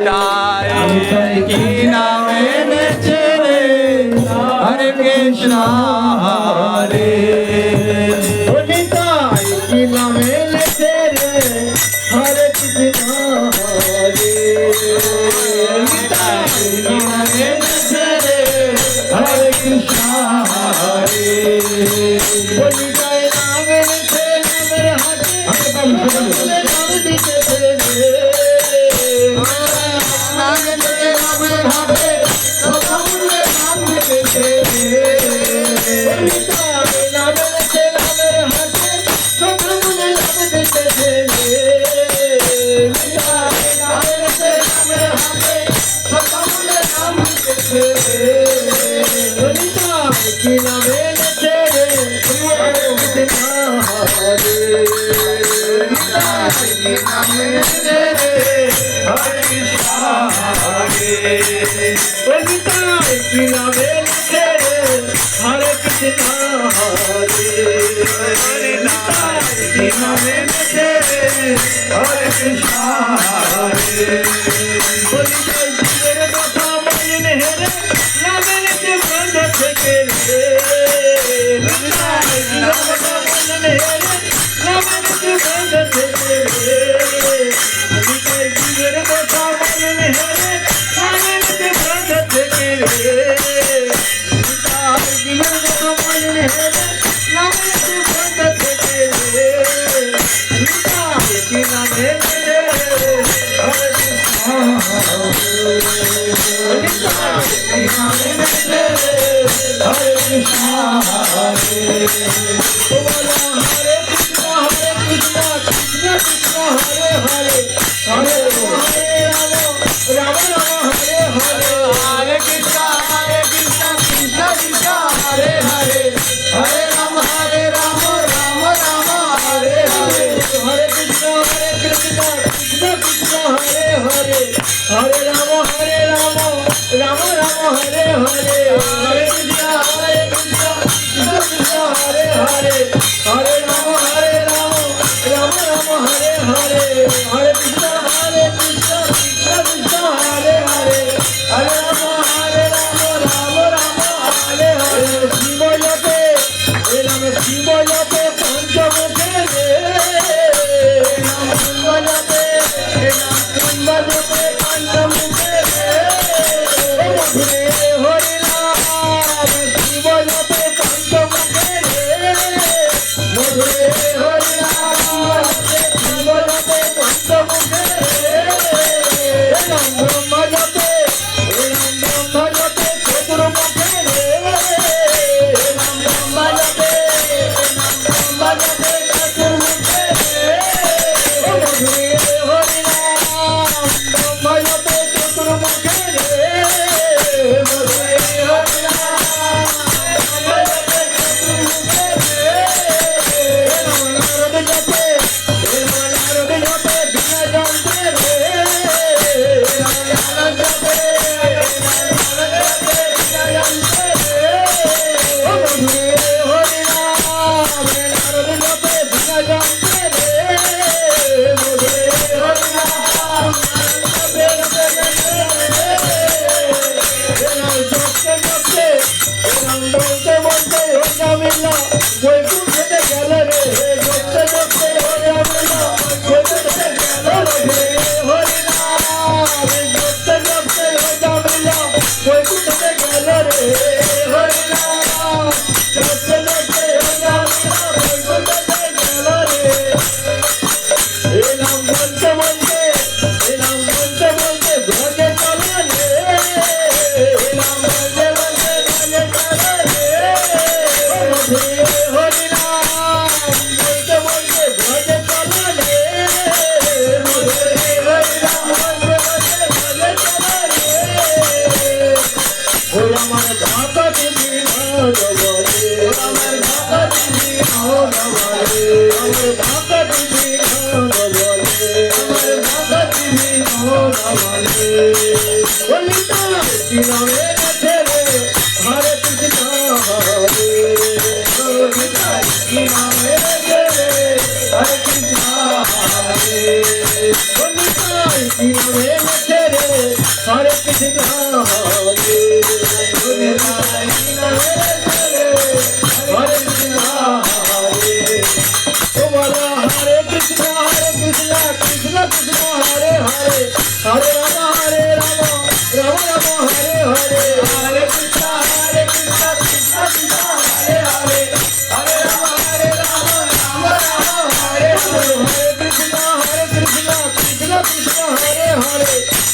ताए की नामे नेचरे हरे कृष्णा हरे ताए की नामे नेचरे हरे कृष्णा हरे ताए की नामे नेचरे हरे कृष्णा हरे ताए नामे नेचरे हरे नाम दिते Hare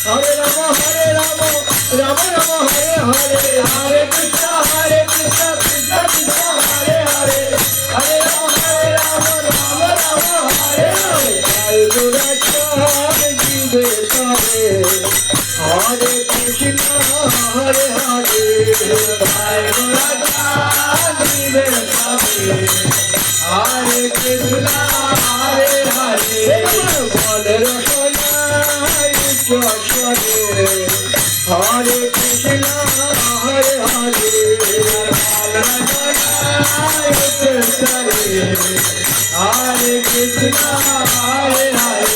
Hare Rama, Rama Rama, Hare Hare, Hare Krishna, Krishna Krishna, Hare Hare, Hare Rama, Rama Rama, Hare Hare. Jai Guru Charan Ji Betare, Hare Krishna, Hare Hare, Jai Guru Charan Ji Betare, Hare Krishna, Hare Hare. Hare Krishna, Hare Hare, Hare Krishna, Hare Hare,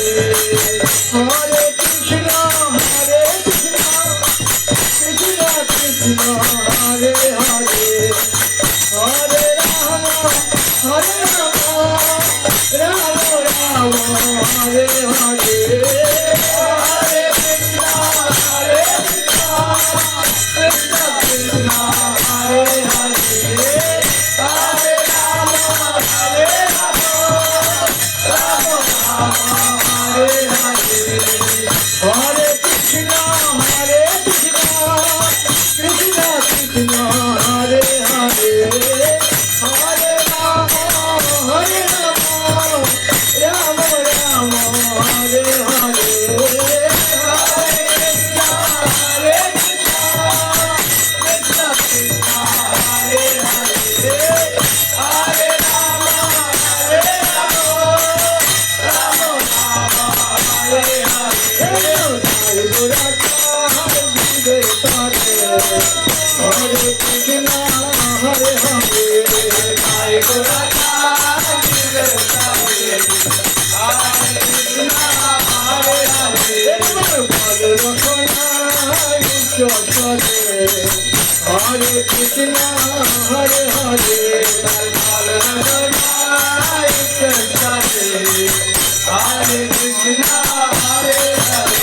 Hare Krishna, Hare Krishna, Krishna Krishna, Hare Hare, Hare Rama, Hare Rama, Rama Rama, Hare Hare. Hare Krishna, Hare Hare, Hare Krishna, Hare Hare,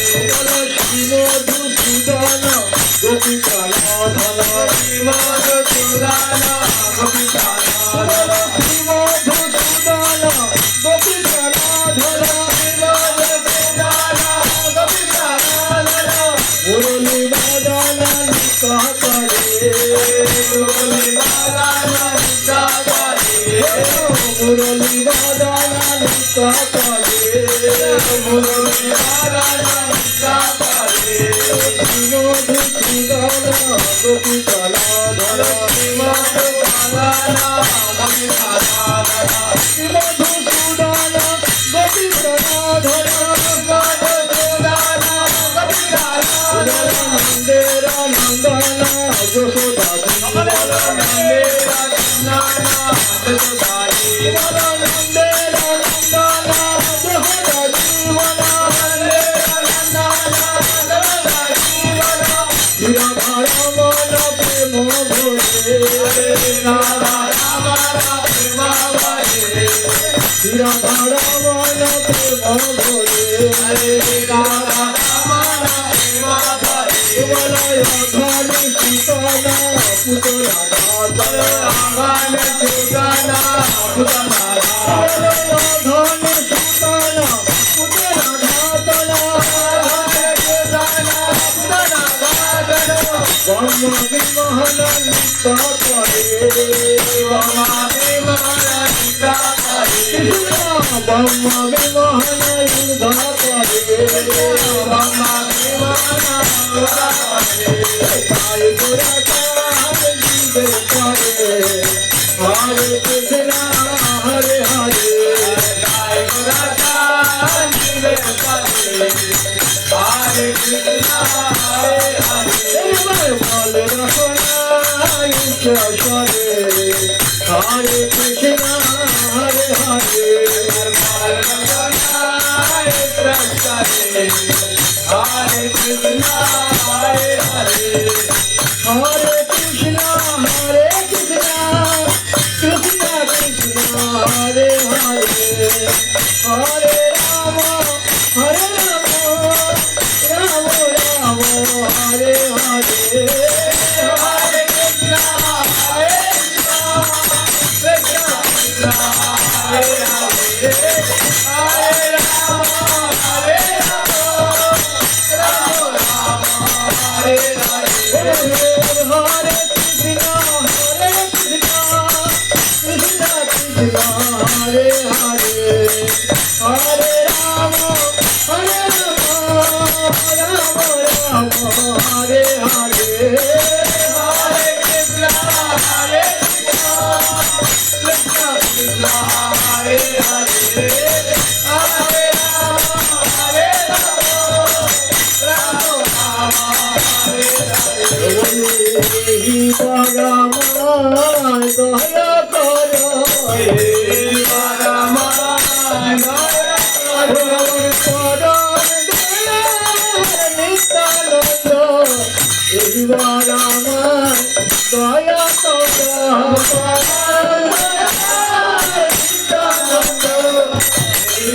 Shri Madhusudana, Gopikala Dhala, Shri Madhusudana, Gopikala Dhala, Shri Madhusudana, Gopikala Dhala, Shri Madhusudana, Gopikala Dhala, Murali Vadana Nikatare, Murali Vadana Nikatare, Murali Vadana Nikatare, Murali Vadana Nikatare, Madhusudana Gopikala Dhala, Madhusudana Gopikala Dhala, Madhusudana Gopikala Dhala, Madhusudana Gopikala Dhala, Nandera Nandana Yashoda Nandera Nandana Yashoda Nandera Nandana Yashoda Jivana, Nandera Nandana Yashoda Jivana, Radha Ramana Prema Bhore, Radha Ramana Prema Bhore, Radha Ramana Prema Bhore, Radha Ramana Prema Bhore, Himalaya Dhani Sutana Putana Dhatana, Dhani Sutana Putana Dhatana, Dhani Sutana Putana Dhatana, Dhani Sutana Putana Dhatana, Vama Vimahana Nikatare, Vama Vimahana Nikatare, Vama Vimahana Nikatare, Vama Vimahana Nikatare, Jai Guru Charan Ji Betare, Hare Krishna, Hare Hare, Jai Guru Charan Ji Betare, Hare Krishna, Hare Hare, Hare Krishna, Hare Hare, Hare Krishna, Hare Hare, Hare Krishna, Hare Krishna, Krishna Krishna, Hare Hare, Hare Rama, Hare Rama, Rama Rama, Hare Hare, Hare Krishna, Hare Krishna, Krishna Krishna, Hare Hare, Hare Rama, Hare Rama, Rama এই পরমায় দয়া করো এই পরমায় দয়া করো পরম দয়া নিত্যানন্দ এই পরমায় দয়া করো নিত্যানন্দ এই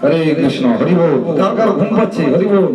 হরে কৃষ্ণ হরি বল। কার কার ঘুম পাচ্ছে হরি বল।